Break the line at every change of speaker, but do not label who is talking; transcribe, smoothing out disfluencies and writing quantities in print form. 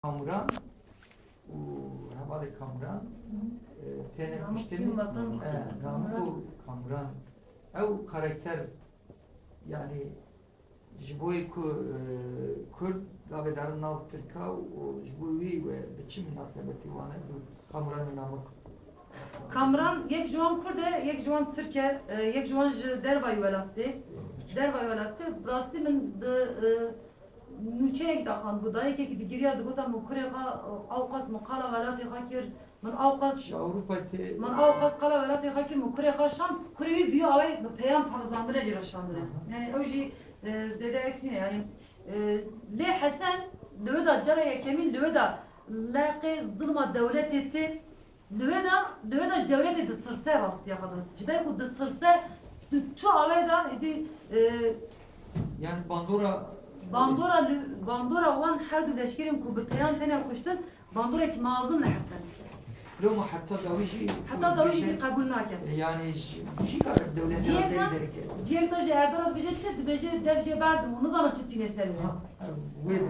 Kamuran havale kamuran teneffüslerin Rambu kamuran ev karakter yani jiboy ku Kurd gavedarın nav Türka o jiboyi ve biçim münasebeti vane bu kamuranın namı
Kamran yek jwan Kurde, yek jwan Türkiye, yek jwan ji Dervayı velattı. Dervayı velattı. Rastı min نوچه داخل بود دایی که دیگری از گفتم مکره اوقات مقاله ولاتی خاکر من اوقات من اوقات قاله ولاتی خاکر مکره خاشم کری بیو آوی پیام پرزاندره جراشاندره یعنی اوجی زده اکنی یعنی لی حسن لودا جرا یکمی لودا لاقی ظلم دولت تی لودا دولت دترسه راست یا خدا جدای خود دترسه تو آوی دا
yani
Bandora وان حد لشكرهم كوبتيان تاني وكشتن باندورا كي معظم لحسن
لو ما حتى
داويجي قبولنا كان
يعني شي كار الدولة
جيك تاجي اردن بيجي تشد بيجي دبجي بعد ونظام تشتيني سلوها
وين